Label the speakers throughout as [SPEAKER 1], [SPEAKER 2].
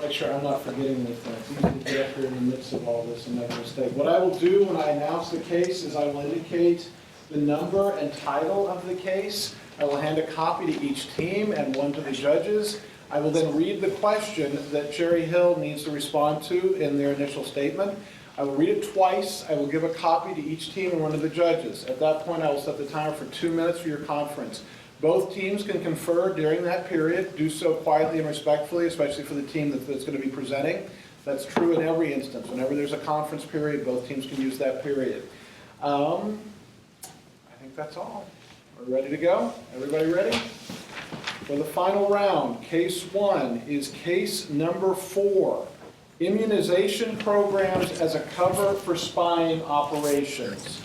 [SPEAKER 1] want to make sure I'm not forgetting anything. It's easy to get up here in the midst of all this and make a mistake. What I will do when I announce the case is I will indicate the number and title of the case. I will hand a copy to each team and one to the judges. I will then read the question that Cherry Hill needs to respond to in their initial statement. I will read it twice. I will give a copy to each team and one to the judges. At that point, I will set the timer for 2 minutes for your conference. Both teams can confer during that period. Do so quietly and respectfully, especially for the team that's going to be presenting. That's true in every instance. Whenever there's a conference period, both teams can use that period. I think that's all. We're ready to go? Everybody ready? For the final round, case 1 is case number 4. Immunization programs as a cover for spying operations.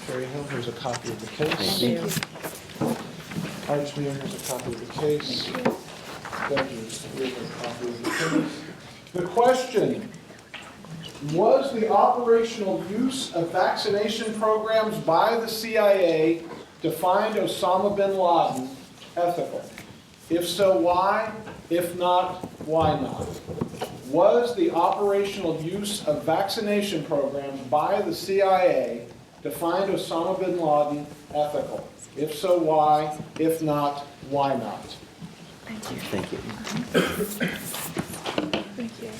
[SPEAKER 1] Cherry Hill, here's a copy of the case.
[SPEAKER 2] Thank you.
[SPEAKER 1] Archmere, here's a copy of the case. Judges, here's a copy of the case. The question: was the operational use of vaccination programs by the CIA to find Osama bin Laden ethical? If so, why? If not, why not? Was the operational use of vaccination programs by the CIA to find Osama bin Laden ethical? If so, why? If not, why not?
[SPEAKER 2] Thank you. Thank you. Thank you.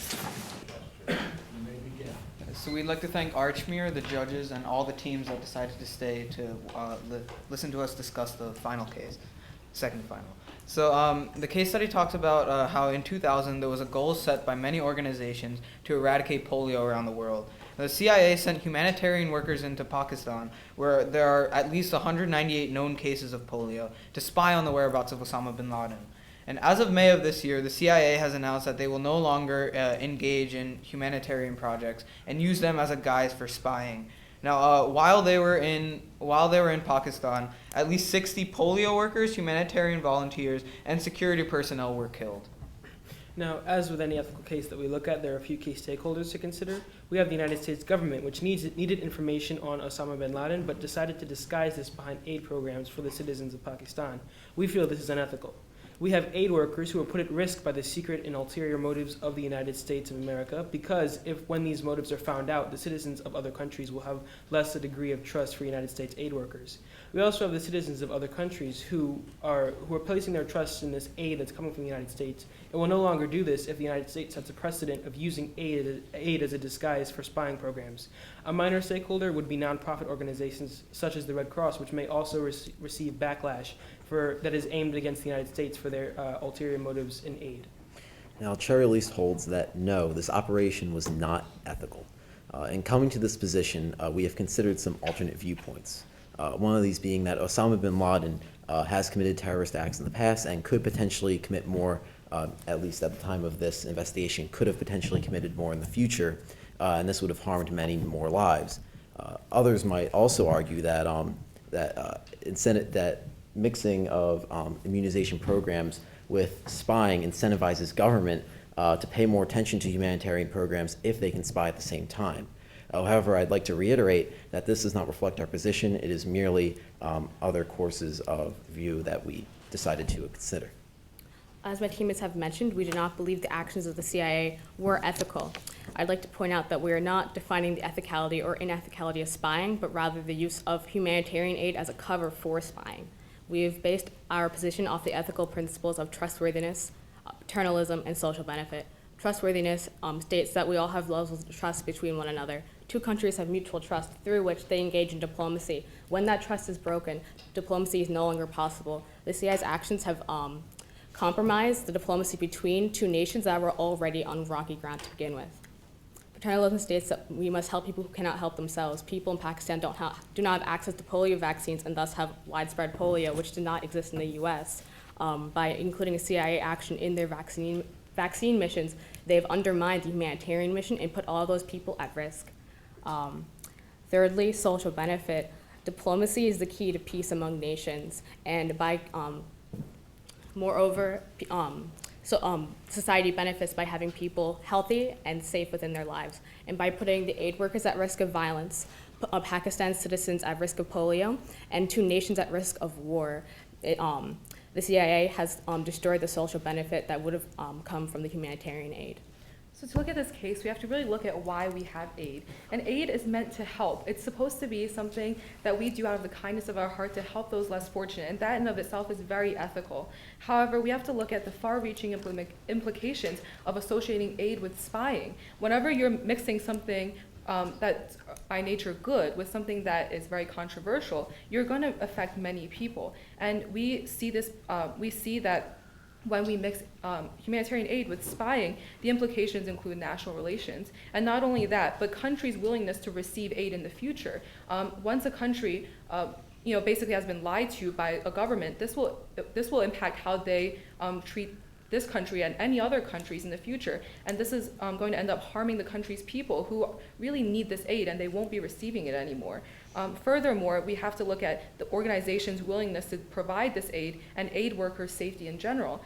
[SPEAKER 1] You may begin.
[SPEAKER 3] So we'd like to thank Archmere, the judges, and all the teams that decided to stay to listen to us discuss the final case, second final. So the case study talks about how in 2000 there was a goal set by many organizations to eradicate polio around the world. The CIA sent humanitarian workers into Pakistan, where there are at least 198 known cases of polio, to spy on the whereabouts of Osama bin Laden. And as of May of this year, the CIA has announced that they will no longer engage in humanitarian projects and use them as a guise for spying. Now, while they were in Pakistan, at least 60 polio workers, humanitarian volunteers, and security personnel were killed.
[SPEAKER 4] Now, as with any ethical case that we look at, there are a few key stakeholders to consider. We have the United States government, which needed information on Osama bin Laden, but decided to disguise this behind aid programs for the citizens of Pakistan. We feel this is unethical. We have aid workers who are put at risk by the secret and ulterior motives of the United States of America, because when these motives are found out, the citizens of other countries will have less a degree of trust for United States aid workers. We also have the citizens of other countries who are placing their trust in this aid that's coming from the United States, and will no longer do this if the United States sets a precedent of using aid as a disguise for spying programs. A minor stakeholder would be nonprofit organizations such as the Red Cross, which may also receive backlash that is aimed against the United States for their ulterior motives in aid.
[SPEAKER 2] Now, Cherry at least holds that no, this operation was not ethical. In coming to this position, we have considered some alternate viewpoints. One of these being that Osama bin Laden has committed terrorist acts in the past and could potentially commit more, at least at the time of this investigation, could have potentially committed more in the future, and this would have harmed many more lives. Others might also argue that that mixing of immunization programs with spying incentivizes government to pay more attention to humanitarian programs if they can spy at the same time. However, I'd like to reiterate that this does not reflect our position. It is merely other courses of view that we decided to consider.
[SPEAKER 5] As my teammates have mentioned, we do not believe the actions of the CIA were ethical. I'd like to point out that we are not defining the ethicality or inethicality of spying, but rather the use of humanitarian aid as a cover for spying. We have based our position off the ethical principles of trustworthiness, paternalism, and social benefit. Trustworthiness states that we all have levels of trust between one another. Two countries have mutual trust through which they engage in diplomacy. When that trust is broken, diplomacy is no longer possible. The CIA's actions have compromised the diplomacy between two nations that were already on rocky ground to begin with. Paternalism states that we must help people who cannot help themselves. People in Pakistan do not have access to polio vaccines and thus have widespread polio, which did not exist in the US. By including a CIA action in their vaccine missions, they've undermined the humanitarian mission and put all those people at risk. Thirdly, social benefit. Diplomacy is the key to peace among nations, and moreover, society benefits by having people healthy and safe within their lives, and by putting the aid workers at risk of violence, Pakistan's citizens at risk of polio, and two nations at risk of war. the CIA has destroyed the social benefit that would have come from the humanitarian aid.
[SPEAKER 6] So to look at this case, we have to really look at why we have aid. And aid is meant to help. It's supposed to be something that we do out of the kindness of our heart to help those less fortunate, and that in and of itself is very ethical. However, we have to look at the far-reaching implications of associating aid with spying. Whenever you're mixing something that's by nature good with something that is very controversial, you're going to affect many people. And we see this, we see that when we mix humanitarian aid with spying, the implications include national relations. And not only that, but countries' willingness to receive aid in the future. Once a country basically has been lied to by a government, this will impact how they treat this country and any other countries in the future. And this is going to end up harming the country's people who really need this aid, and they won't be receiving it anymore. Furthermore, we have to look at the organization's willingness to provide this aid and aid workers' safety in general.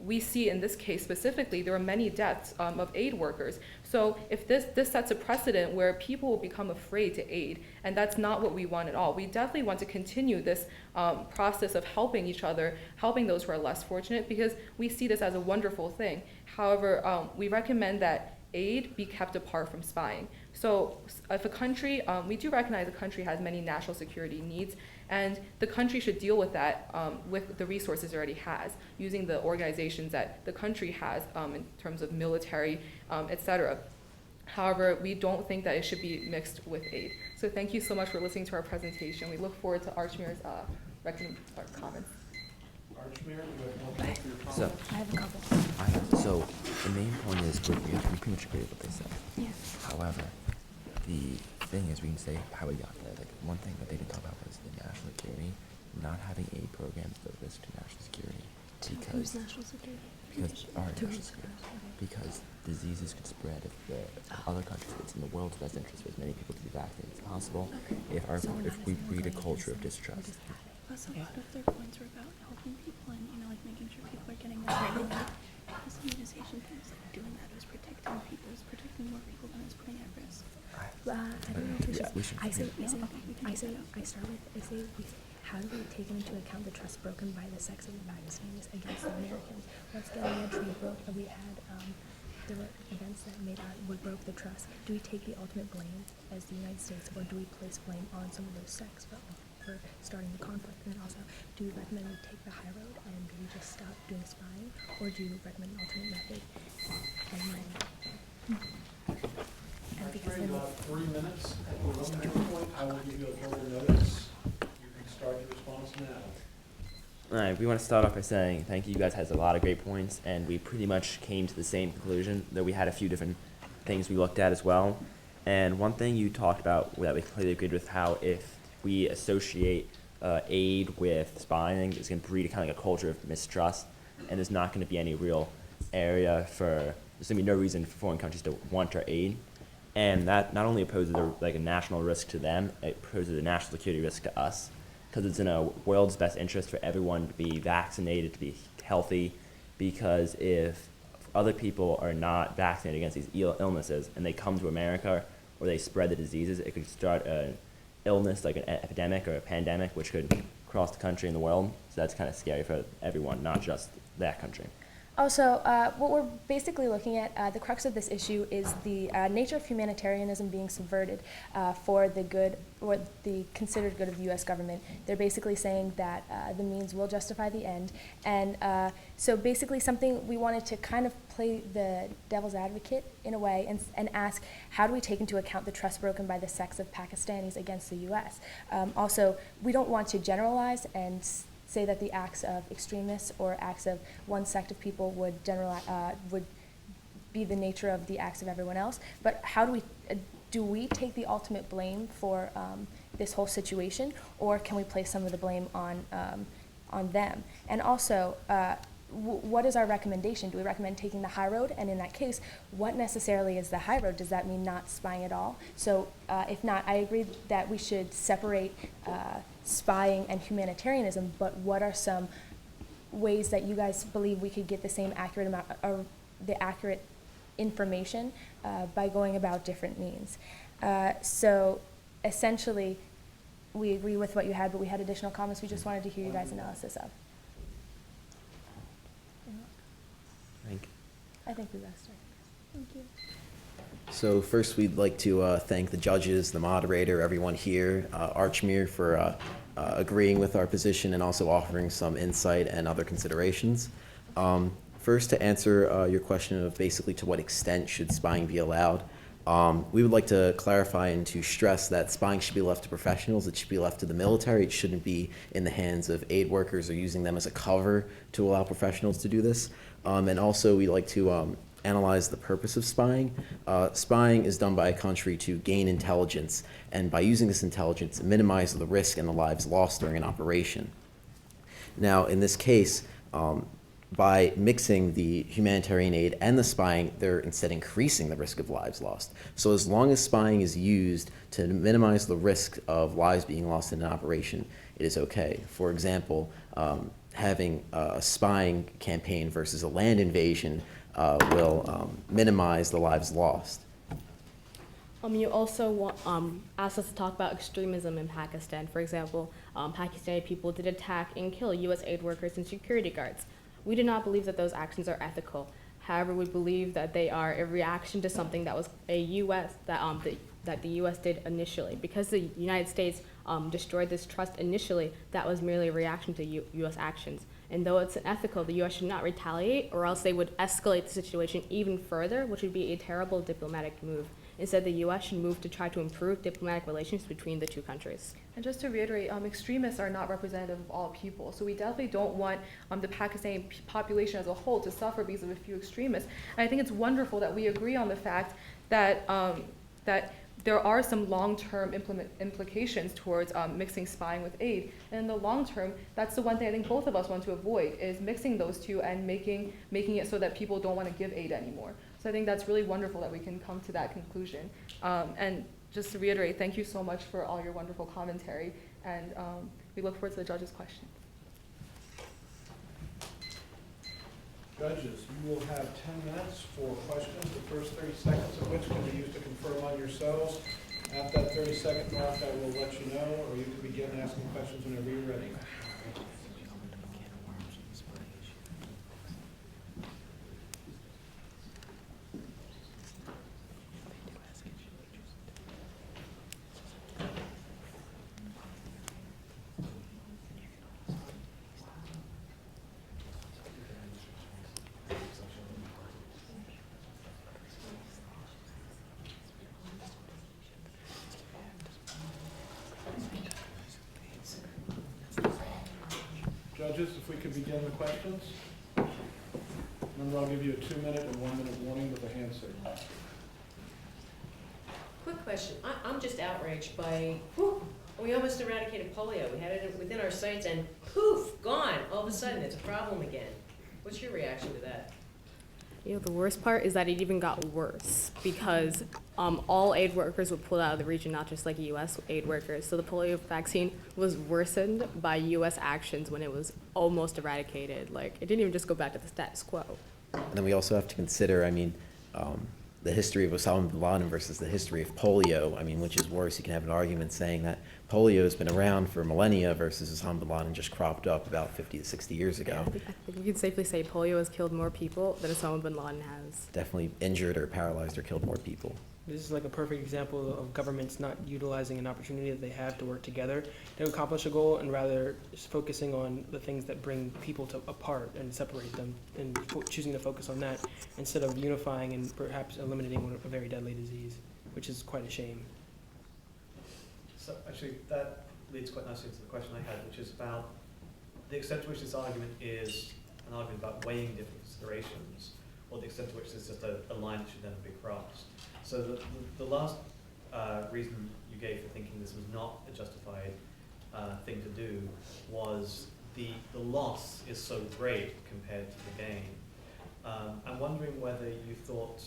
[SPEAKER 6] We see in this case specifically, there are many deaths of aid workers. So if this sets a precedent where people will become afraid to aid, and that's not what we want at all. We definitely want to continue this process of helping each other, helping those who are less fortunate, because we see this as a wonderful thing. However, we recommend that aid be kept apart from spying. So if a country, we do recognize a country has many national security needs, and the country should deal with that with the resources it already has, using the organizations that the country has in terms of military, etc. However, we don't think that it should be mixed with aid. So thank you so much for listening to our presentation. We look forward to Archmir's comments.
[SPEAKER 1] Archmere, do you have more for your comments?
[SPEAKER 2] So,
[SPEAKER 7] I have a couple.
[SPEAKER 2] so the main point is we pretty much agree with what they said.
[SPEAKER 7] Yeah.
[SPEAKER 2] However, the thing is we can say how we got there. Like one thing that they didn't talk about was the national security, not having aid programs that risk to national security
[SPEAKER 7] Who's
[SPEAKER 2] because
[SPEAKER 7] national security?
[SPEAKER 2] our
[SPEAKER 7] To
[SPEAKER 2] national
[SPEAKER 7] whose?
[SPEAKER 2] security.
[SPEAKER 7] Okay.
[SPEAKER 2] Because diseases could spread if the other countries, it's in the world's best interest for as many people to be vaccinated as possible. If we breed a culture of distrust.
[SPEAKER 7] Plus, a lot of their points were about helping people and, like making sure people are getting their training. This immunization thing is like doing that. It was protecting people. It was protecting more people than it's putting at risk.
[SPEAKER 8] I don't know if we should. I say, how do we take into account the trust broken by the sex of the Pakistanis against the Americans? Once the elementary broke, we had, there were events that broke the trust. Do we take the ultimate blame as the United States, or do we place blame on some of those sects for starting the conflict? And then also, do we recommend we take the high road and do we just stop doing spying, or do you recommend an alternate method? And because
[SPEAKER 1] Archmere,
[SPEAKER 8] then
[SPEAKER 1] you have 3 minutes. At the 1 minute point, I will give you a further notice. You can start your response now.
[SPEAKER 2] All right, we want to start off by saying thank you. You guys had a lot of great points, and we pretty much came to the same conclusion, though we had a few different things we looked at as well. And one thing you talked about that we completely agreed with, how if we associate aid with spying, it's going to breed kind of like a culture of mistrust, and there's not going to be any real area there's going to be no reason for foreign countries to want our aid. And that not only poses a national risk to them, it poses a national security risk to us, because it's in a world's best interest for everyone to be vaccinated, to be healthy, because if other people are not vaccinated against these illnesses and they come to America or they spread the diseases, it could start an illness like an epidemic or a pandemic, which could cross the country and the world. So that's kind of scary for everyone, not just that country.
[SPEAKER 8] also, what we're basically looking at, the crux of this issue is the nature of humanitarianism being subverted for the good, or the considered good of the U.S. government. They're basically saying that the means will justify the end. And so basically something we wanted to kind of play the devil's advocate in a way and ask, how do we take into account the trust broken by the sects of Pakistanis against the U.S.? Also, we don't want to generalize and say that the acts of extremists or acts of one sect of people would be the nature of the acts of everyone else. But how do we take the ultimate blame for this whole situation, or can we place some of the blame on them? And also, what is our recommendation? Do we recommend taking the high road? And in that case, what necessarily is the high road? Does that mean not spying at all? So if not, I agree that we should separate spying and humanitarianism, but what are some ways that you guys believe we could get the same accurate amount, or the accurate information by going about different means? So essentially, we agree with what you had, but we had additional comments we just wanted to hear you guys' analysis of. I think we best start.
[SPEAKER 7] Thank you.
[SPEAKER 2] So first, we'd like to thank the judges, the moderator, everyone here, Archmere for agreeing with our position and also offering some insight and other considerations. First, to answer your question of basically to what extent should spying be allowed, we would like to clarify and to stress that spying should be left to professionals. It should be left to the military. It shouldn't be in the hands of aid workers or using them as a cover to allow professionals to do this. And also, we like to analyze the purpose of spying. Spying is done by a country to gain intelligence, and by using this intelligence, minimize the risk and the lives lost during an operation. Now, in this case, by mixing the humanitarian aid and the spying, they're instead increasing the risk of lives lost. So as long as spying is used to minimize the risk of lives being lost in an operation, it is okay. For example, having a spying campaign versus a land invasion will minimize the lives lost.
[SPEAKER 5] You also asked us to talk about extremism in Pakistan. For example, Pakistani people did attack and kill U.S. aid workers and security guards. We do not believe that those actions are ethical. However, we believe that they are a reaction to something that was that the U.S. did initially. Because the United States destroyed this trust initially, that was merely a reaction to U.S. actions. And though it's unethical, the U.S. should not retaliate, or else they would escalate the situation even further, which would be a terrible diplomatic move. Instead, the U.S. should move to try to improve diplomatic relations between the two countries.
[SPEAKER 6] And just to reiterate, extremists are not representative of all people. So we definitely don't want the Pakistani population as a whole to suffer because of a few extremists. And I think it's wonderful that we agree on the fact that that there are some long-term implications towards mixing spying with aid. And in the long term, that's the one thing I think both of us want to avoid, is mixing those two and making it so that people don't want to give aid anymore. So I think that's really wonderful that we can come to that conclusion. And just to reiterate, thank you so much for all your wonderful commentary, and we look forward to the judges' questions.
[SPEAKER 1] Judges, you will have 10 minutes for questions, the first 30 seconds of which can be used to confer among yourselves. At that 30-second mark, I will let you know, or you can begin asking questions whenever you're ready. Judges, if we could begin the questions. Remember, I'll give you a 2-minute and 1-minute warning with a hand signal.
[SPEAKER 9] Quick question. I'm just outraged by, we almost eradicated polio. We had it within our sights and poof, gone. All of a sudden, it's a problem again. What's your reaction to that?
[SPEAKER 5] The worst part is that it even got worse because all aid workers were pulled out of the region, not just like U.S. aid workers. So the polio vaccine was worsened by U.S. actions when it was almost eradicated. Like, it didn't even just go back to the status quo.
[SPEAKER 2] And then we also have to consider, the history of Osama bin Laden versus the history of polio. Which is worse? You can have an argument saying that polio has been around for millennia versus Osama bin Laden just cropped up about 50 to 60 years ago.
[SPEAKER 5] I think you can safely say polio has killed more people than Osama bin Laden has.
[SPEAKER 2] Definitely injured or paralyzed or killed more people.
[SPEAKER 4] This is like a perfect example of governments not utilizing an opportunity that they have to work together to accomplish a goal, and rather just focusing on the things that bring people apart and separate them, and choosing to focus on that instead of unifying and perhaps eliminating a very deadly disease, which is quite a shame.
[SPEAKER 10] So actually, that leads quite nicely into the question I had, which is about the extent to which this argument is an argument about weighing different considerations, or the extent to which it's just a line that should never be crossed. So the last reason you gave for thinking this was not a justified thing to do was the loss is so great compared to the gain. I'm wondering whether you thought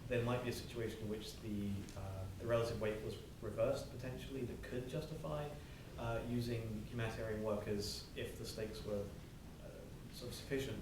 [SPEAKER 10] there might be a situation in which the relative weight was reversed potentially that could justify using humanitarian workers if the stakes were sort of sufficient,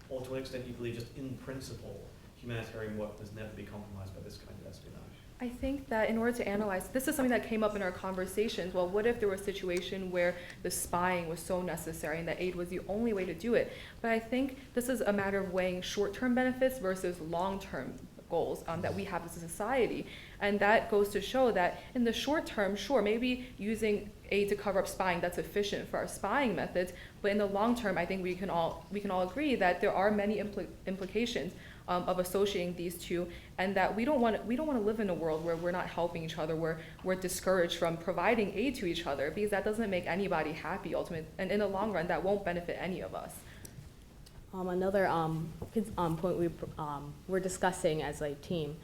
[SPEAKER 10] or to what extent you believe just in principle humanitarian work must never be compromised by this kind of espionage.
[SPEAKER 6] I think that in order to analyze, this is something that came up in our conversations. Well, what if there was a situation where the spying was so necessary and that aid was the only way to do it? But I think this is a matter of weighing short-term benefits versus long-term goals that we have as a society. And that goes to show that in the short term, sure, maybe using aid to cover up spying, that's efficient for our spying methods. But in the long term, I think we can all agree that there are many implications of associating these two, and that we don't want to live in a world where we're not helping each other, where we're discouraged from providing aid to each other, because that doesn't make anybody happy ultimately, and in the long run, that won't benefit any of us.
[SPEAKER 5] Another point we were discussing as a team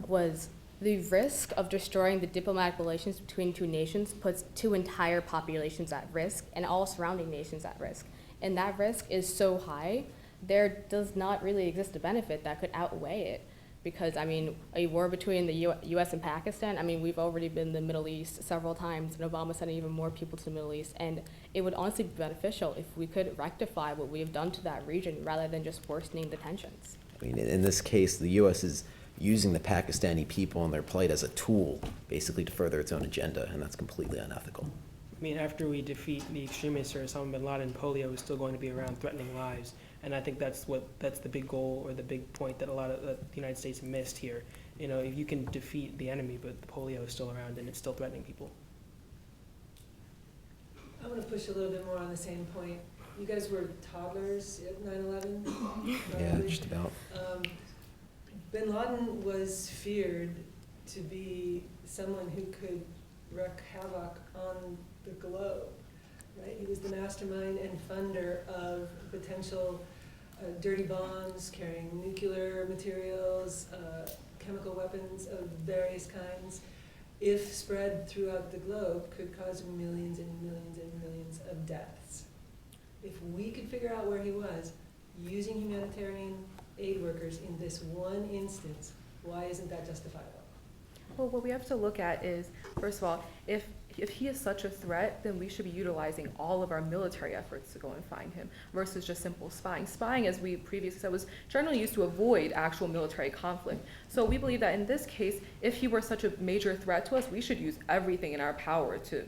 [SPEAKER 5] was the risk of destroying the diplomatic relations between two nations puts two entire populations at risk and all surrounding nations at risk. And that risk is so high, there does not really exist a benefit that could outweigh it. Because, I mean, a war between the U.S. and Pakistan, I mean, we've already been in the Middle East several times, and Obama sending even more people to the Middle East. And it would honestly be beneficial if we could rectify what we have done to that region rather than just worsening the tensions.
[SPEAKER 2] I mean, in this case, the U.S. is using the Pakistani people and their plight as a tool, basically to further its own agenda, and that's completely unethical.
[SPEAKER 4] I mean, after we defeat the extremists or Osama bin Laden, polio is still going to be around threatening lives. And I think that's the big goal or the big point that a lot of the United States missed here. You know, if you can defeat the enemy, but the polio is still around and it's still threatening people.
[SPEAKER 11] I want to push a little bit more on the same point. You guys were toddlers at 9/11?
[SPEAKER 2] Yeah, just about.
[SPEAKER 11] Bin Laden was feared to be someone who could wreak havoc on the globe, right? He was the mastermind and funder of potential dirty bombs carrying nuclear materials, chemical weapons of various kinds, if spread throughout the globe, could cause millions and millions and millions of deaths. If we could figure out where he was, using humanitarian aid workers in this one instance, why isn't that justifiable?
[SPEAKER 6] Well, what we have to look at is, first of all, if he is such a threat, then we should be utilizing all of our military efforts to go and find him versus just simple spying. Spying, as we previously said, was generally used to avoid actual military conflict. So we believe that in this case, if he were such a major threat to us, we should use everything in our power to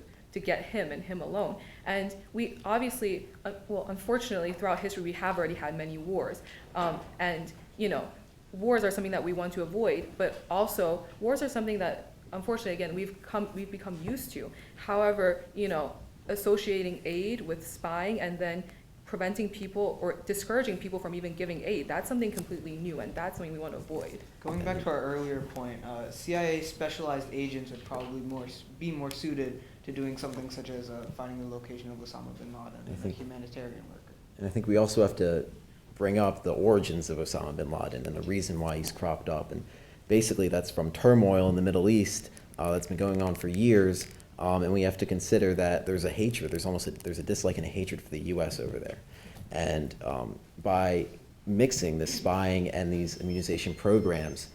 [SPEAKER 6] get him and him alone. And we obviously, well, unfortunately, throughout history, we have already had many wars. And, you know, wars are something that we want to avoid, but also wars are something that, unfortunately, again, we've become used to. However, you know, associating aid with spying and then preventing people or discouraging people from even giving aid, that's something completely new, and that's something we want to avoid.
[SPEAKER 3] Going back to our earlier point, CIA specialized agents would probably be more suited to doing something such as finding the location of Osama bin Laden and a humanitarian worker.
[SPEAKER 2] And I think we also have to bring up the origins of Osama bin Laden and the reason why he's cropped up. And basically that's from turmoil in the Middle East that's been going on for years. And we have to consider that there's a hatred, there's a dislike and a hatred for the U.S. over there. And by mixing the spying and these immunization programs,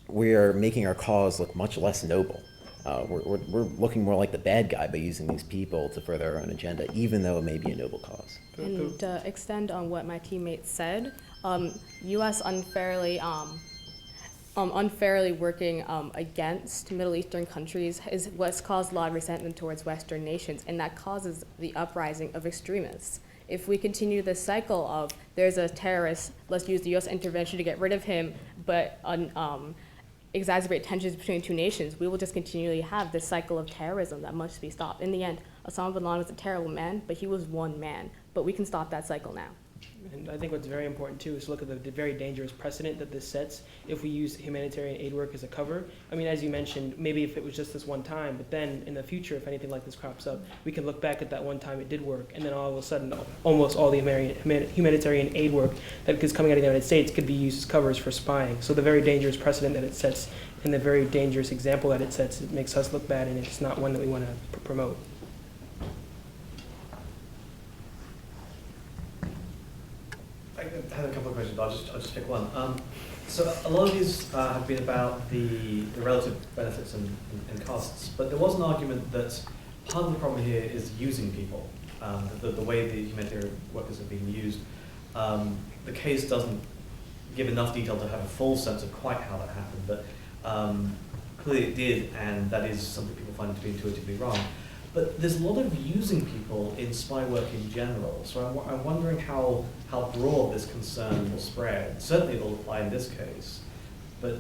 [SPEAKER 2] we are making our cause look much less noble. We're looking more like the bad guy by using these people to further our own agenda, even though it may be a noble cause.
[SPEAKER 5] And to extend on what my teammate said, U.S. unfairly working against Middle Eastern countries is what's caused a lot of resentment towards Western nations, and that causes the uprising of extremists. If we continue this cycle of there's a terrorist, let's use the U.S. intervention to get rid of him, but exacerbate tensions between two nations, we will just continually have this cycle of terrorism that must be stopped. In the end, Osama bin Laden was a terrible man, but he was one man. But we can stop that cycle now.
[SPEAKER 4] And I think what's very important too is to look at the very dangerous precedent that this sets if we use humanitarian aid work as a cover. I mean, as you mentioned, maybe if it was just this one time, but then in the future, if anything like this crops up, we can look back at that one time it did work, and then all of a sudden, almost all the humanitarian aid work that is coming out of the United States could be used as covers for spying. So the very dangerous precedent that it sets and the very dangerous example that it sets, it makes us look bad, and it's not one that we want to promote.
[SPEAKER 10] I had a couple of questions, but I'll just pick one. So a lot of these have been about the relative benefits and costs, but there was an argument that part of the problem here is using people, the way the humanitarian workers are being used. The case doesn't give enough detail to have a full sense of quite how that happened, but Clearly it did, and that is something people find to be intuitively wrong. But there's a lot of using people in spy work in general, so I'm wondering how broad this concern will spread. Certainly it'll apply in this case, but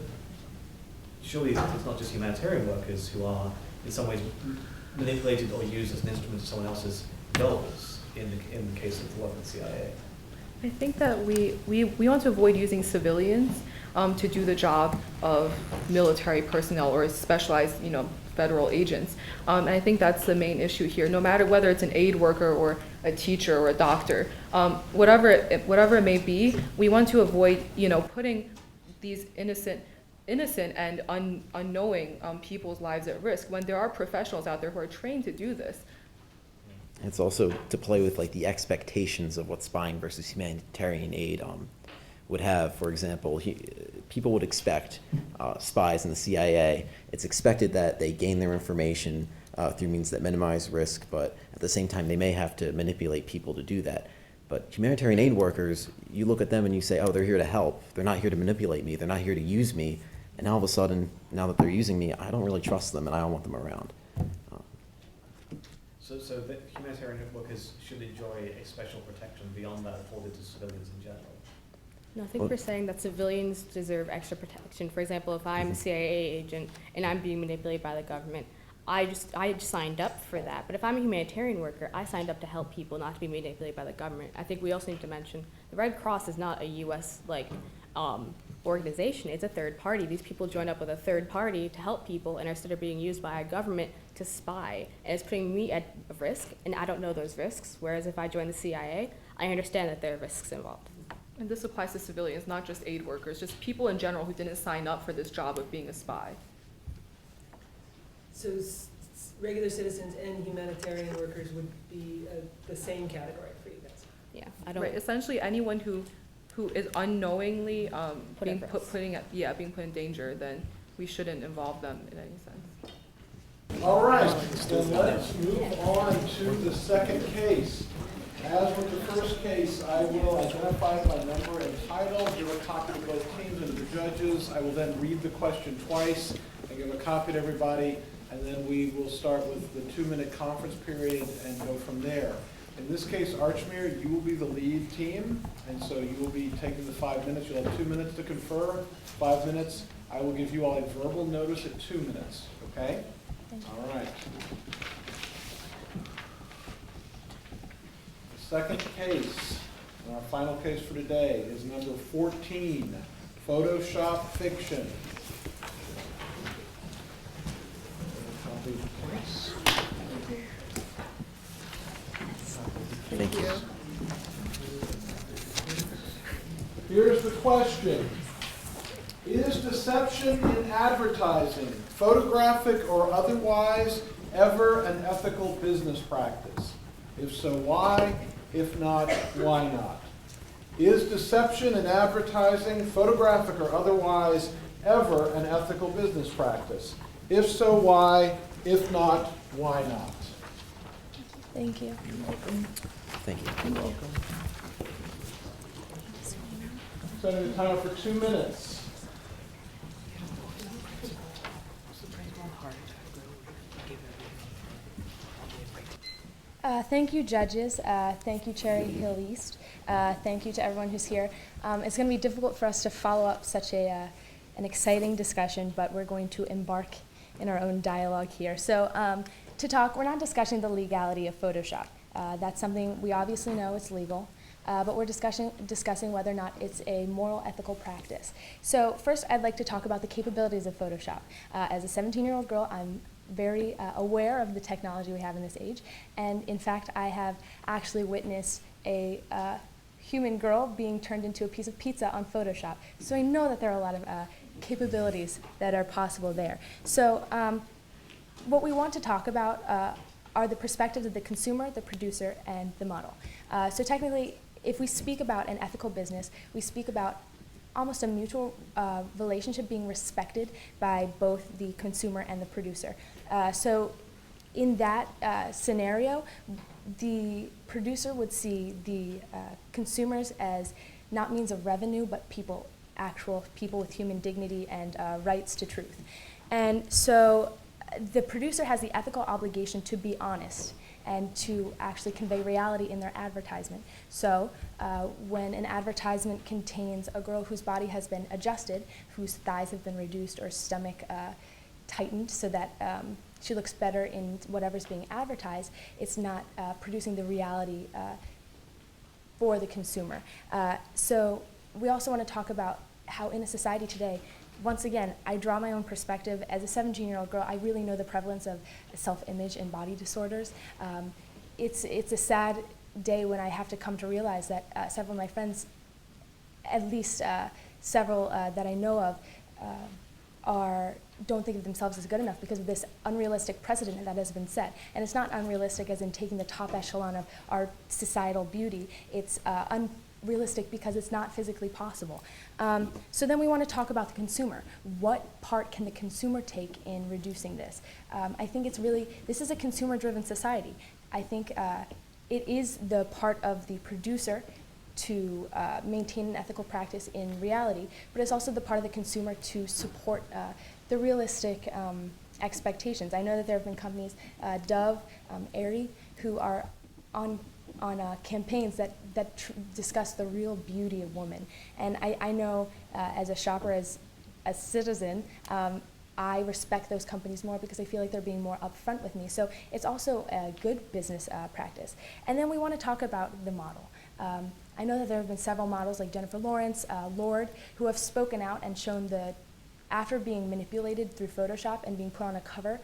[SPEAKER 10] surely it's not just humanitarian workers who are in some ways manipulated or used as an instrument of someone else's goals in the case of the work of the CIA.
[SPEAKER 6] I think that we want to avoid using civilians to do the job of military personnel or specialized, federal agents. And I think that's the main issue here. No matter whether it's an aid worker or a teacher or a doctor, whatever it may be, we want to avoid, putting these innocent and unknowing people's lives at risk when there are professionals out there who are trained to do this.
[SPEAKER 2] It's also to play with like the expectations of what spying versus humanitarian aid would have. For example, people would expect spies in the CIA. It's expected that they gain their information through means that minimize risk, but at the same time, they may have to manipulate people to do that. But humanitarian aid workers, you look at them and you say, oh, they're here to help. They're not here to manipulate me. They're not here to use me. And all of a sudden, now that they're using me, I don't really trust them and I don't want them around.
[SPEAKER 10] So the humanitarian workers should enjoy a special protection beyond that afforded to civilians in general.
[SPEAKER 5] No, I think we're saying that civilians deserve extra protection. For example, if I'm a CIA agent and I'm being manipulated by the government, I just signed up for that. But if I'm a humanitarian worker, I signed up to help people, not to be manipulated by the government. I think we also need to mention the Red Cross is not a U.S. Organization. It's a third party. These people joined up with a third party to help people, and instead of being used by a government to spy, and it's putting me at risk, and I don't know those risks. Whereas if I join the CIA, I understand that there are risks involved.
[SPEAKER 6] And this applies to civilians, not just aid workers, just people in general who didn't sign up for this job of being a spy.
[SPEAKER 11] So regular citizens and humanitarian workers would be the same category for you guys?
[SPEAKER 5] Yeah, I don't.
[SPEAKER 6] Right, essentially anyone who is unknowingly being
[SPEAKER 5] at
[SPEAKER 6] put in danger, then we shouldn't involve them in any sense.
[SPEAKER 1] All right, then let's move on to the second case. As with the first case, I will identify it by number and title, give a copy to both teams and to the judges. I will then read the question twice and give a copy to everybody, and then we will start with the 2-minute conference period and go from there. In this case, Archmere, you will be the lead team, and so you will be taking the 5 minutes. You'll have 2 minutes to confer, 5 minutes. I will give you all a verbal notice at 2 minutes, okay? All right. The second case, and our final case for today, is number 14, Photoshop Fiction.
[SPEAKER 2] Thank you.
[SPEAKER 1] Here's the question. Is deception in advertising, photographic or otherwise, ever an ethical business practice? If so, why? If not, why not? Is deception in advertising, photographic or otherwise, ever an ethical business practice? If so, why? If not, why not?
[SPEAKER 8] Thank you.
[SPEAKER 2] Thank you.
[SPEAKER 1] Setting the timer for 2 minutes.
[SPEAKER 8] Thank you, judges. Thank you, Cherry Hill East. Thank you to everyone who's here. It's going to be difficult for us to follow up such an exciting discussion, but we're going to embark in our own dialogue here. So to talk, we're not discussing the legality of Photoshop. That's something we obviously know it's legal, but we're discussing whether or not it's a moral, ethical practice. So first, I'd like to talk about the capabilities of Photoshop. As a 17-year-old girl, I'm very aware of the technology we have in this age, and in fact, I have actually witnessed a human girl being turned into a piece of pizza on Photoshop. So I know that there are a lot of capabilities that are possible there. So what we want to talk about are the perspectives of the consumer, the producer, and the model. So technically, if we speak about an ethical business, we speak about almost a mutual relationship being respected by both the consumer and the producer. So in that scenario, the producer would see the consumers as not means of revenue, but people actual people with human dignity and rights to truth. And so the producer has the ethical obligation to be honest and to actually convey reality in their advertisement. So when an advertisement contains a girl whose body has been adjusted, whose thighs have been reduced or stomach tightened so that she looks better in whatever's being advertised, it's not producing the reality for the consumer. So we also want to talk about how in a society today, once again, I draw my own perspective. As a 17-year-old girl, I really know the prevalence of self-image and body disorders. It's a sad day when I have to come to realize that several of my friends, at least several that I know of, don't think of themselves as good enough because of this unrealistic precedent that has been set. And it's not unrealistic as in taking the top echelon of our societal beauty. It's unrealistic because it's not physically possible. So then we want to talk about the consumer. What part can the consumer take in reducing this? I think this is a consumer-driven society. I think it is the part of the producer to maintain an ethical practice in reality, but it's also the part of the consumer to support the realistic expectations. I know that there have been companies, Dove, Aerie, who are on campaigns that discuss the real beauty of women. And I know as a shopper, as a citizen, I respect those companies more because I feel like they're being more upfront with me. So it's also a good business practice. And then we want to talk about the model. I know that there have been several models like Jennifer Lawrence, Lorde, who have spoken out and shown after being manipulated through Photoshop and being put on a cover,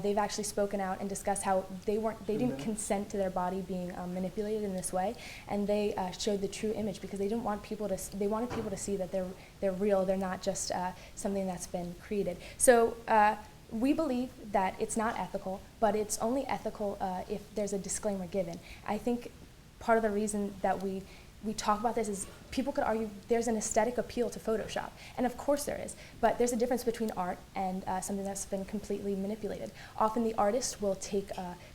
[SPEAKER 8] they've actually spoken out and discussed how they didn't consent to their body being manipulated in this way, and they showed the true image because they wanted people to see that they're real, they're not just something that's been created. So we believe that it's not ethical, but it's only ethical if there's a disclaimer given. I think part of the reason that we talk about this is people could argue there's an aesthetic appeal to Photoshop, and of course there is, but there's a difference between art and something that's been completely manipulated. Often the artist will take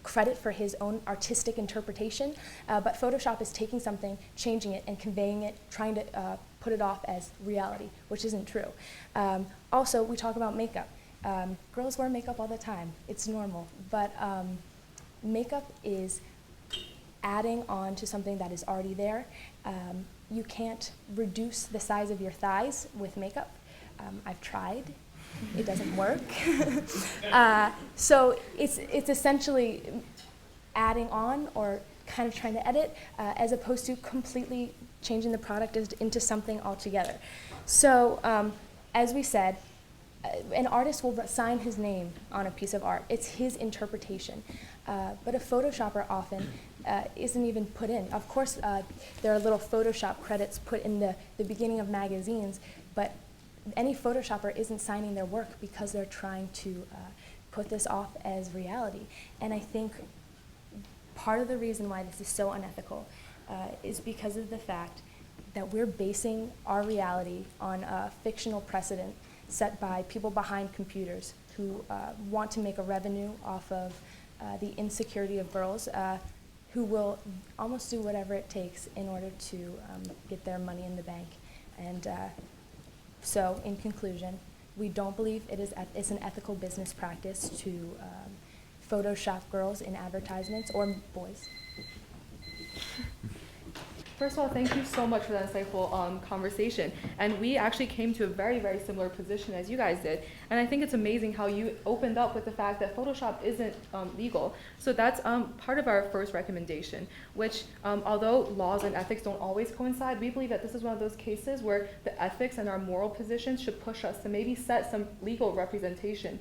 [SPEAKER 8] credit for his own artistic interpretation, but Photoshop is taking something, changing it, and conveying it, trying to put it off as reality, which isn't true. Also, we talk about makeup. Girls wear makeup all the time. It's normal, but makeup is adding on to something that is already there. You can't reduce the size of your thighs with makeup. I've tried. It doesn't work. So it's essentially adding on or kind of trying to edit as opposed to completely changing the product into something altogether. So as we said, an artist will sign his name on a piece of art. It's his interpretation. But a Photoshopper often isn't even put in. Of course, there are little Photoshop credits put in the beginning of magazines, but any Photoshopper isn't signing their work because they're trying to put this off as reality. And I think part of the reason why this is so unethical is because of the fact that we're basing our reality on a fictional precedent set by people behind computers who want to make a revenue off of the insecurity of girls who will almost do whatever it takes in order to get their money in the bank. And so in conclusion, we don't believe it's an ethical business practice to Photoshop girls in advertisements or boys.
[SPEAKER 6] First of all, thank you so much for that insightful conversation. And we actually came to a very, very similar position as you guys did. And I think it's amazing how you opened up with the fact that Photoshop isn't legal. So that's part of our first recommendation, which although laws and ethics don't always coincide, we believe that this is one of those cases where the ethics and our moral positions should push us to maybe set some legal representation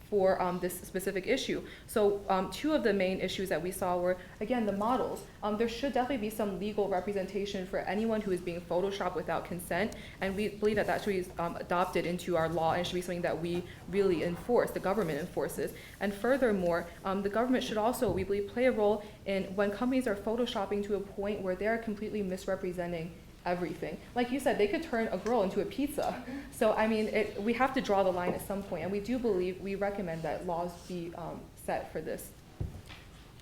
[SPEAKER 6] for this specific issue. So two of the main issues that we saw were, again, the models. There should definitely be some legal representation for anyone who is being photoshopped without consent, and we believe that should be adopted into our law and should be something that we really enforce, the government enforces. And furthermore, the government should also, we believe, play a role in when companies are photoshopping to a point where they're completely misrepresenting everything. Like you said, they could turn a girl into a pizza. So I mean, we have to draw the line at some point, and we recommend that laws be set for this.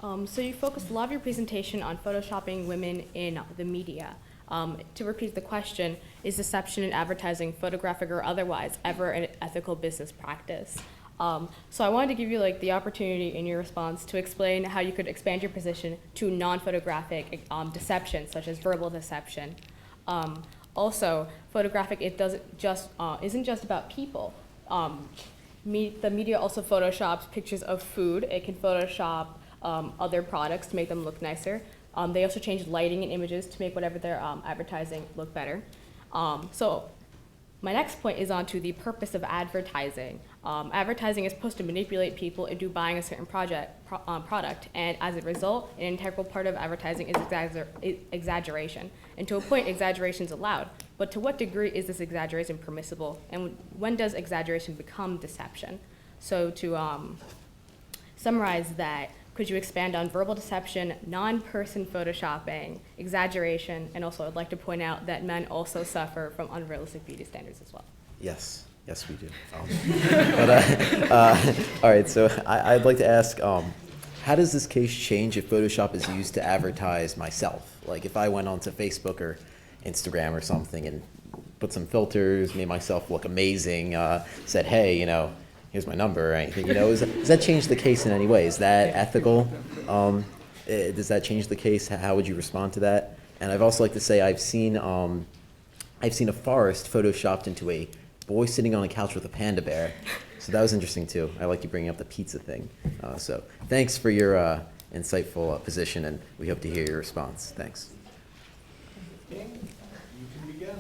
[SPEAKER 5] So you focused a lot of your presentation on photoshopping women in the media. To repeat the question, is deception in advertising, photographic or otherwise, ever an ethical business practice? So I wanted to give you like the opportunity in your response to explain how you could expand your position to non-photographic deception, such as verbal deception. Also, photographic, it doesn't just isn't just about people. The media also photoshops pictures of food. It can Photoshop other products to make them look nicer. They also change lighting and images to make whatever they're advertising look better. So my next point is on to the purpose of advertising. Advertising is supposed to manipulate people into buying a certain product, and as a result, an integral part of advertising is exaggeration. And to a point, exaggeration is allowed. But to what degree is this exaggeration permissible, and when does exaggeration become deception? So to summarize that, could you expand on verbal deception, non-person photoshopping, exaggeration, and also I'd like to point out that men also suffer from unrealistic beauty standards as well.
[SPEAKER 2] Yes, yes, we do. All right, so I'd like to ask, how does this case change if Photoshop is used to advertise myself? Like if I went onto Facebook or Instagram or something and put some filters, made myself look amazing, said, hey, here's my number or anything, does that change the case in any way? Is that ethical? Does that change the case? How would you respond to that? And I'd also like to say I've seen a forest photoshopped into a boy sitting on a couch with a panda bear. So that was interesting too. I like you bringing up the pizza thing. So thanks for your insightful position, and we hope to hear your response. Thanks.
[SPEAKER 1] You can begin.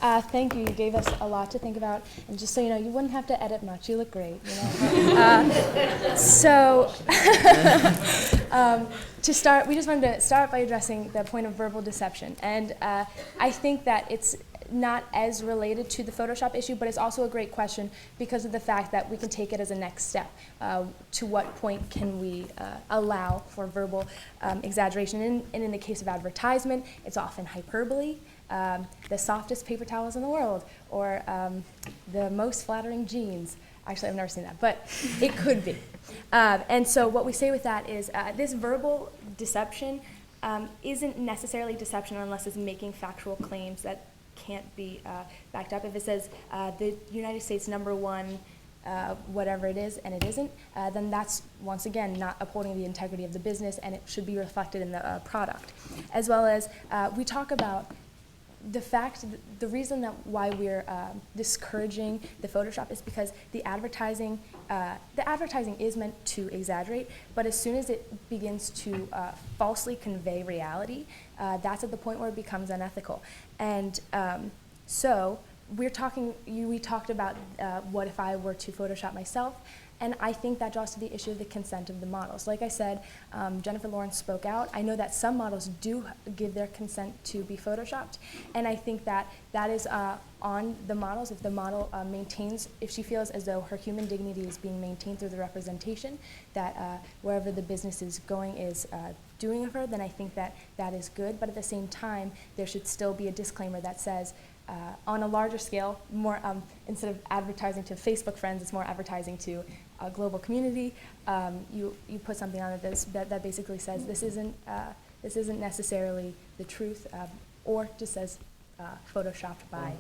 [SPEAKER 8] Thank you. You gave us a lot to think about. And just so you know, you wouldn't have to edit much. You look great. To start, we just wanted to start by addressing the point of verbal deception. And I think that it's not as related to the Photoshop issue, but it's also a great question because of the fact that we can take it as a next step. To what point can we allow for verbal exaggeration? And in the case of advertisement, it's often hyperbole. The softest paper towels in the world, or the most flattering jeans. Actually, I've never seen that, but it could be. And so what we say with that is this verbal deception isn't necessarily deception unless it's making factual claims that can't be backed up. If it says the United States #1, whatever it is, and it isn't, then that's, once again, not upholding the integrity of the business, and it should be reflected in the product. As well as we talk about the reason that why we're discouraging the Photoshop is because the advertising is meant to exaggerate, but as soon as it begins to falsely convey reality, that's at the point where it becomes unethical. And so we talked about what if I were to Photoshop myself. And I think that draws to the issue of the consent of the models. Like I said, Jennifer Lawrence spoke out. I know that some models do give their consent to be Photoshopped, and I think that is on the models. If the model if she feels as though her human dignity is being maintained through the representation, that wherever the business is going is doing of her, then I think that is good. But at the same time, there should still be a disclaimer that says, on a larger scale, more instead of advertising to Facebook friends, it's more advertising to a global community. You put something on it that basically says this isn't necessarily the truth, or just says photoshopped by.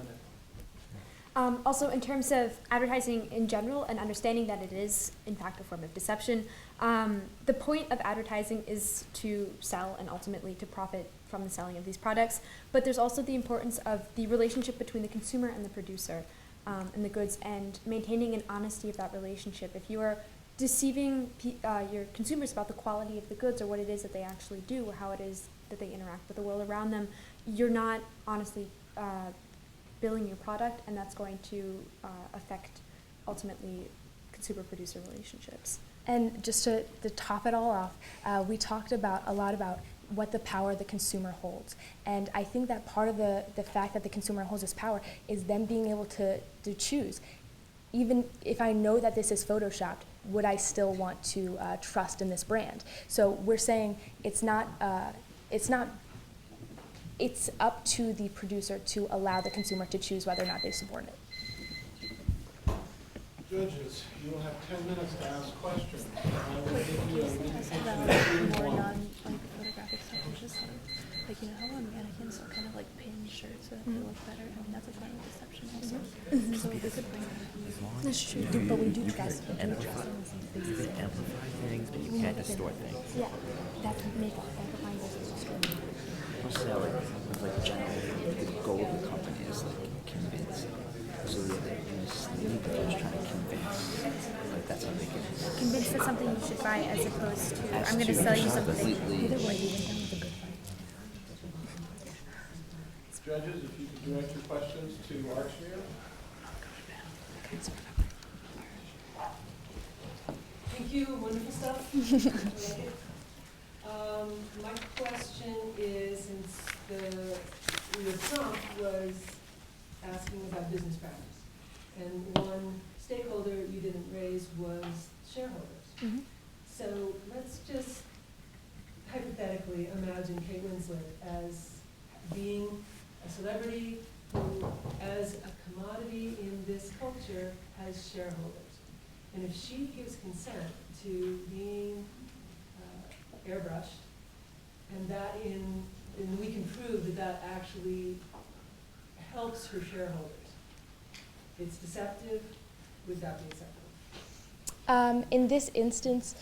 [SPEAKER 12] Also, in terms of advertising in general and understanding that it is, in fact, a form of deception, the point of advertising is to sell and ultimately to profit from the selling of these products. But there's also the importance of the relationship between the consumer and the producer and the goods, and maintaining an honesty of that relationship. If you are deceiving your consumers about the quality of the goods or what it is that they actually do or how it is that they interact with the world around them, you're not honestly billing your product, and that's going to affect, ultimately, consumer-producer relationships.
[SPEAKER 8] And just to top it all off, we talked a lot about what the power the consumer holds. And I think that part of the fact that the consumer holds this power is them being able to choose. Even if I know that this is Photoshopped, would I still want to trust in this brand? So we're saying it's up to the producer to allow the consumer to choose whether or not they support it.
[SPEAKER 1] Judges, you will have 10 minutes to ask questions. I will
[SPEAKER 7] Wait,
[SPEAKER 1] give
[SPEAKER 7] can
[SPEAKER 1] you
[SPEAKER 7] you
[SPEAKER 1] an
[SPEAKER 7] say
[SPEAKER 1] indication
[SPEAKER 7] about
[SPEAKER 1] of
[SPEAKER 7] more
[SPEAKER 1] one.
[SPEAKER 7] non-photographic stuff, which is sort of, like, how on mannequins are kind of like
[SPEAKER 8] is true, but we do
[SPEAKER 2] You
[SPEAKER 8] trust.
[SPEAKER 2] can amplify things, but you can't distort things.
[SPEAKER 8] Yeah, that's makeup. Amplifying versus distorting.
[SPEAKER 13] I'll say like generally the goal of the company is like convincing. So they mislead, they're just trying to convince. Like that's how they get
[SPEAKER 12] Convinced that something you should buy as opposed to,
[SPEAKER 13] as
[SPEAKER 12] I'm going to
[SPEAKER 13] to
[SPEAKER 12] sell you
[SPEAKER 13] just
[SPEAKER 12] something.
[SPEAKER 13] completely
[SPEAKER 8] Either way, you went down with a good fight.
[SPEAKER 1] Judges, if you could direct your questions to Archmere.
[SPEAKER 11] Thank you, wonderful stuff. I like it. My question is, since your prompt was asking about business practice, and one stakeholder you didn't raise was shareholders.
[SPEAKER 8] Mm-hmm.
[SPEAKER 11] So let's just hypothetically imagine Kate Winslet as being a celebrity who, as a commodity in this culture, has shareholders. And if she gives consent to being airbrushed, and and we can prove that that actually helps her shareholders, it's deceptive, would that be acceptable?
[SPEAKER 8] In this instance,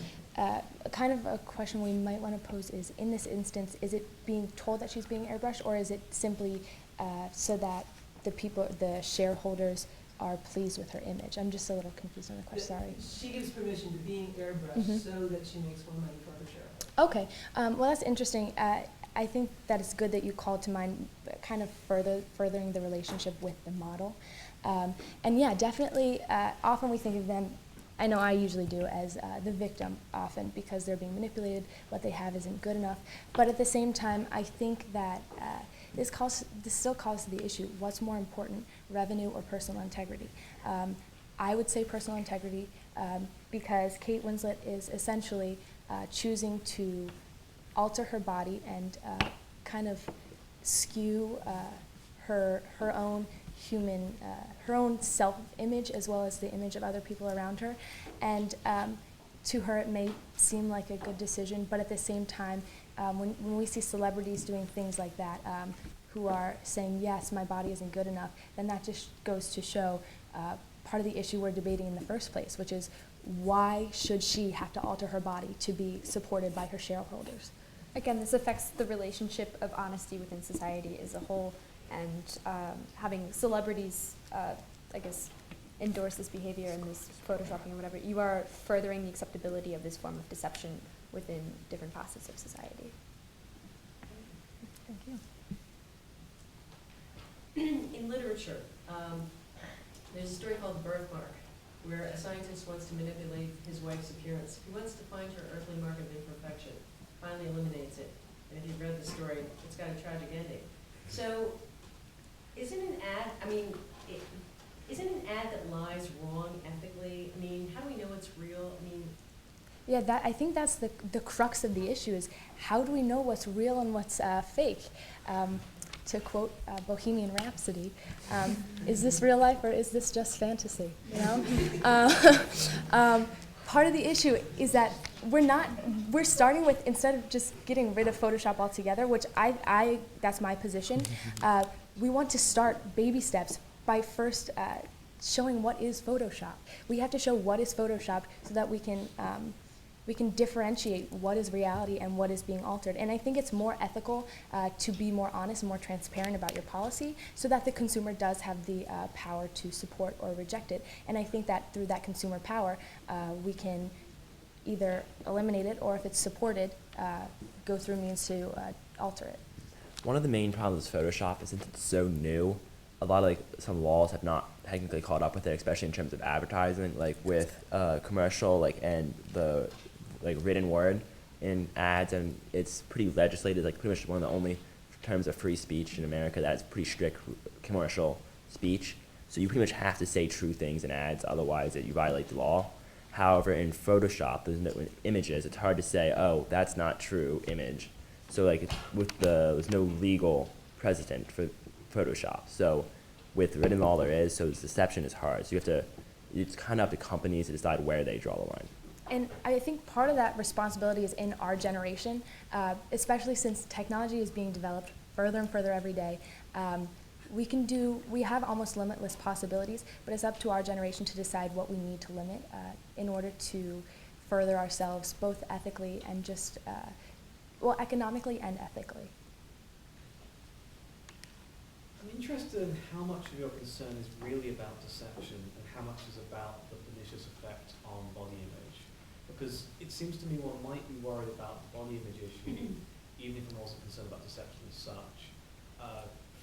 [SPEAKER 8] kind of a question we might want to pose is, in this instance, is it being told that she's being airbrushed, or is it simply so that the shareholders are pleased with her image? I'm just a little confused on the question, sorry.
[SPEAKER 11] She gives permission to being airbrushed
[SPEAKER 8] Mhm.
[SPEAKER 11] so that she makes more money for her shareholders.
[SPEAKER 8] Okay, well that's interesting. I think that it's good that you called to mind kind of furthering the relationship with the model. And yeah, definitely, often we think of them, I know I usually do, as the victim often because they're being manipulated, what they have isn't good enough. But at the same time, I think that this still calls to the issue, what's more important, revenue or personal integrity? I would say personal integrity because Kate Winslet is essentially choosing to alter her body and kind of skew her own human, her own self-image as well as the image of other people around her. And to her it may seem like a good decision, but at the same time, when we see celebrities doing things like that, who are saying, yes, my body isn't good enough, then that just goes to show part of the issue we're debating in the first place, which is why should she have to alter her body to be supported by her shareholders?
[SPEAKER 12] Again, this affects the relationship of honesty within society as a whole, and having celebrities, I guess, endorse this behavior and this photoshopping or whatever, you are furthering the acceptability of this form of deception within different facets of society.
[SPEAKER 8] Thank you.
[SPEAKER 9] In literature, there's a story called The Birthmark, where a scientist wants to manipulate his wife's appearance. He wants to find her earthly mark of imperfection, finally eliminates it. And if you've read the story, it's got a tragic ending. So, isn't an ad that lies wrong ethically? I mean, how do we know it's real? I mean,
[SPEAKER 8] Yeah, I think that's the crux of the issue is how do we know what's real and what's fake? To quote Bohemian Rhapsody, is this real life or is this just fantasy? You know, part of the issue is that we're starting with, instead of just getting rid of Photoshop altogether, which that's my position. We want to start baby steps by first showing what is Photoshop. We have to show what is Photoshop so that we can differentiate what is reality and what is being altered. And I think it's more ethical to be more honest and more transparent about your policy so that the consumer does have the power to support or reject it. And I think that through that consumer power, we can either eliminate it or if it's supported, go through means to alter it.
[SPEAKER 2] One of the main problems with Photoshop is since it's so new, a lot of some laws have not technically caught up with it, especially in terms of advertising, with commercial and the written word in ads, and it's pretty legislated, pretty much one of the only terms of free speech in America that's pretty strict commercial speech. So you pretty much have to say true things in ads, otherwise you violate the law. However, in Photoshop, there's no images. It's hard to say, oh, that's not true image. So there's no legal precedent for Photoshop. So with written law there is, so deception is hard. So it's kind of up to companies to decide where they draw the line.
[SPEAKER 8] And I think part of that responsibility is in our generation, especially since technology is being developed further and further every day. we have almost limitless possibilities, but it's up to our generation to decide what we need to limit in order to further ourselves both ethically and just, well, economically and ethically.
[SPEAKER 10] I'm interested in how much of your concern is really about deception and how much is about the pernicious effect on body image. Because it seems to me one might be worried about the body image issue, even if I'm also concerned about deception as such.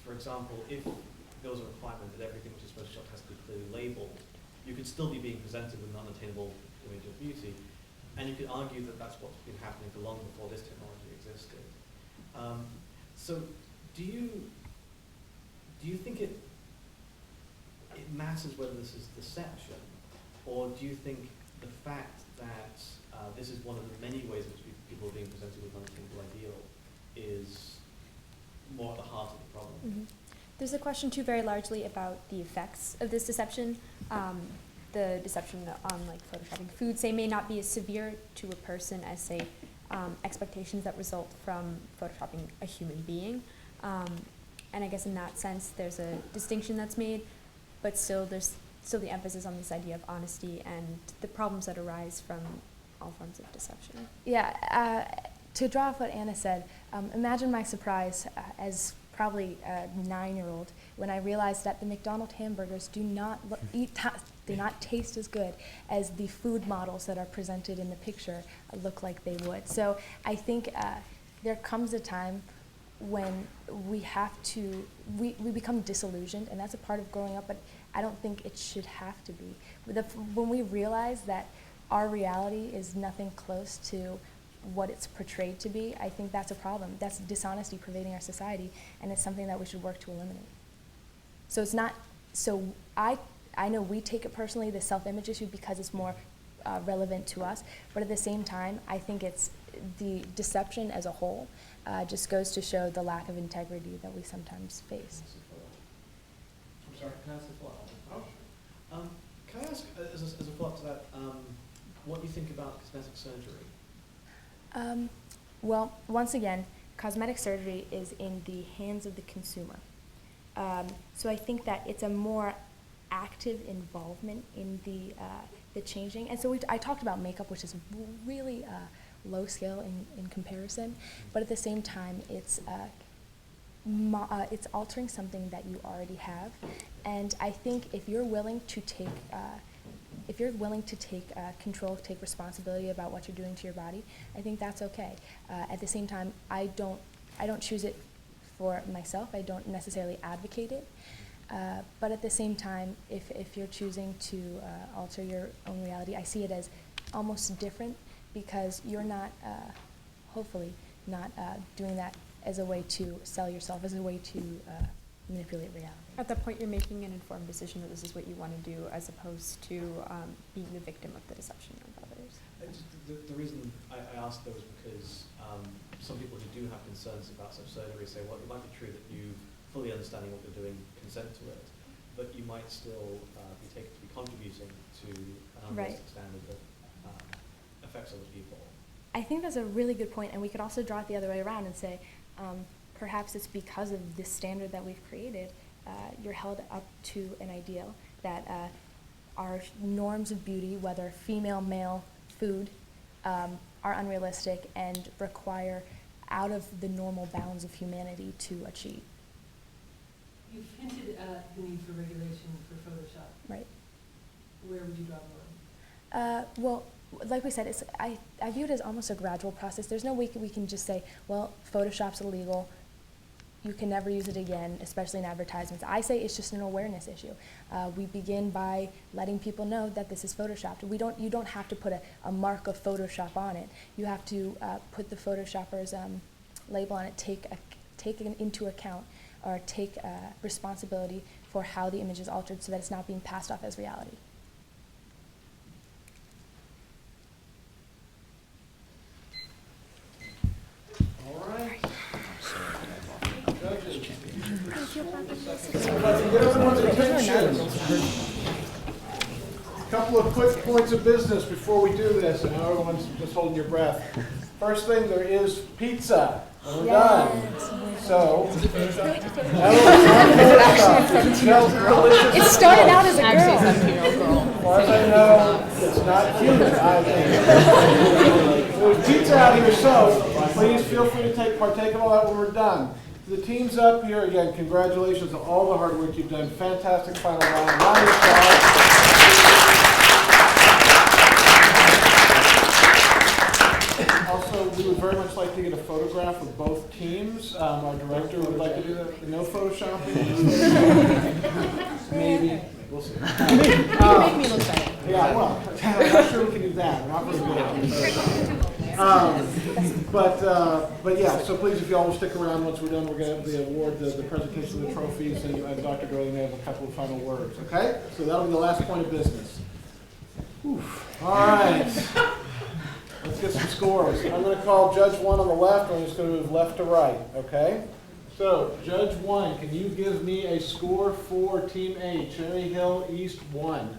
[SPEAKER 10] For example, if there was a requirement that everything which is photoshopped has to be clearly labeled, you could still be being presented with an unattainable image of beauty. And you could argue that that's what's been happening for long before this technology existed. So do you think it matters whether this is deception, or do you think the fact that this is one of the many ways in which people are being presented with an unattainable ideal is more at the heart of the problem?
[SPEAKER 12] Mm-hmm. There's a question too very largely about the effects of this deception. The deception on like photoshopping food, say, may not be as severe to a person as, say, expectations that result from photoshopping a human being. And I guess in that sense, there's a distinction that's made, but still there's still the emphasis on this idea of honesty and the problems that arise from all forms of deception.
[SPEAKER 8] Yeah, to draw off what Anna said, imagine my surprise as probably a 9-year-old when I realized that the McDonald's hamburgers do not taste as good as the food models that are presented in the picture look like they would. So I think there comes a time when we become disillusioned, and that's a part of growing up, but I don't think it should have to be. When we realize that our reality is nothing close to what it's portrayed to be, I think that's a problem. That's dishonesty pervading our society, and it's something that we should work to eliminate. So it's not, so I know we take it personally, the self-image issue, because it's more relevant to us, but at the same time, I think it's the deception as a whole just goes to show the lack of integrity that we sometimes face.
[SPEAKER 10] I'm sorry, can I ask a follow-up? Can I ask, as a follow-up to that, what you think about cosmetic surgery?
[SPEAKER 8] Well, once again, cosmetic surgery is in the hands of the consumer. So I think that it's a more active involvement in the changing. And so I talked about makeup, which is really low scale in comparison, but at the same time, it's altering something that you already have. And I think if you're willing to take control, take responsibility about what you're doing to your body, I think that's okay. At the same time, I don't choose it for myself. I don't necessarily advocate it. But at the same time, if you're choosing to alter your own reality, I see it as almost different, because you're not, hopefully, not doing that as a way to sell yourself, as a way to manipulate reality.
[SPEAKER 12] At that point, you're making an informed decision that this is what you want to do, as opposed to being the victim of the deception of others.
[SPEAKER 10] The reason I asked that was because some people who do have concerns about such surgery say, well, it might be true that you fully understanding what you're doing, consent to it, but you might still be taken to be contributing to an unrealistic standard that affects other people.
[SPEAKER 8] I think that's a really good point, and we could also draw it the other way around and say, perhaps it's because of this standard that we've created, you're held up to an ideal that our norms of beauty, whether female, male, food, are unrealistic and require out of the normal bounds of humanity to achieve.
[SPEAKER 11] You've hinted at the need for regulation for Photoshop.
[SPEAKER 8] Right.
[SPEAKER 11] Where would you draw the line?
[SPEAKER 8] Well, like we said, I view it as almost a gradual process. There's no way we can just say, well, Photoshop's illegal, you can never use it again, especially in advertisements. I say it's just an awareness issue. We begin by letting people know that this is Photoshopped. You don't have to put a mark of Photoshop on it. You have to put the Photoshopper's label on it, take it into account, or take responsibility for how the image is altered so that it's not being passed off as reality.
[SPEAKER 1] All right. Judges. A couple of quick points of business before we do this. I know everyone's just holding your breath. First thing, there is pizza. And we're done. So.
[SPEAKER 8] It started out as a girl.
[SPEAKER 1] As far as I know, it's not human. There's pizza out here, so please feel free to partake of all that when we're done. The teams up here, again, congratulations on all the hard work you've done. Fantastic final round. Round of applause. Also, we would very much like to get a photograph of both teams. Our director would like to do that. No photoshopping. Maybe. We'll see.
[SPEAKER 8] You can make me look better.
[SPEAKER 1] Yeah, well, I'm not sure we can do that. We're not very good at it. But yeah, so please, if you all will stick around, once we're done, we're going to award the presentation of the trophies, and Dr. Gurley may have a couple of final words, okay? So that'll be the last point of business. Whew. All right. Let's get some scores. I'm going to call Judge 1 on the left, and I'm just going to move left to right, okay? So, Judge 1, can you give me a score for Team A, Cherry Hill East 1?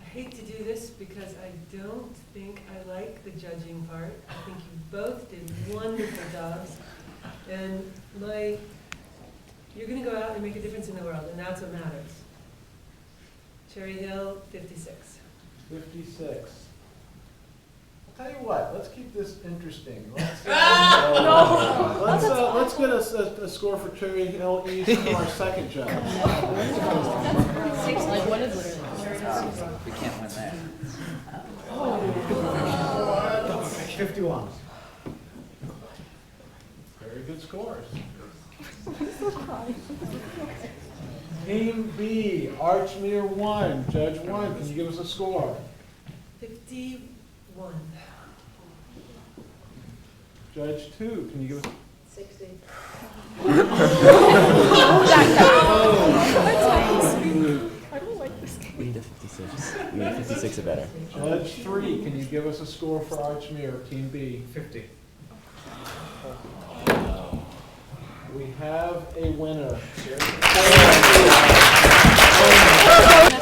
[SPEAKER 11] I hate to do this because I don't think I like the judging part. I think you both did wonderful jobs. And you're going to go out and make a difference in the world, and that's what matters. Cherry Hill, 56.
[SPEAKER 1] 56. Tell you what, let's keep this interesting. Let's get a score for Cherry Hill East from our second judge.
[SPEAKER 13] We can't win that.
[SPEAKER 1] 51. Very good scores. Team B, Archmere 1, Judge 1, can you give us a score?
[SPEAKER 11] 51.
[SPEAKER 1] Judge 2, can you give us
[SPEAKER 9] 60.
[SPEAKER 2] I don't like this game. We need a 56. We need 56 or better.
[SPEAKER 1] Judge 3, can you give us a score for Archmere, Team B?
[SPEAKER 10] 50.
[SPEAKER 1] We have a winner.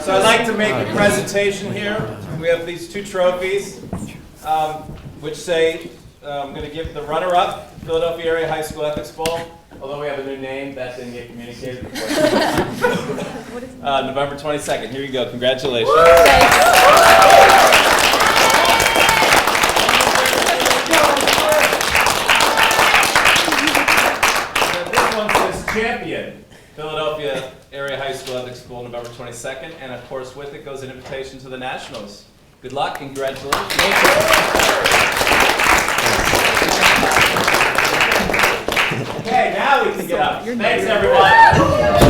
[SPEAKER 14] So I'd like to make a presentation here. We have these two trophies, which say, I'm going to give the runner-up, Philadelphia Area High School Ethics Bowl. Although we have a new name, that didn't get communicated before. November 22nd. Here you go. Congratulations. This one says champion, Philadelphia Area High School Ethics Bowl, November 22nd. And of course, with it goes an invitation to the Nationals. Good luck and congratulations. Okay, now we can get up. Thanks, everyone.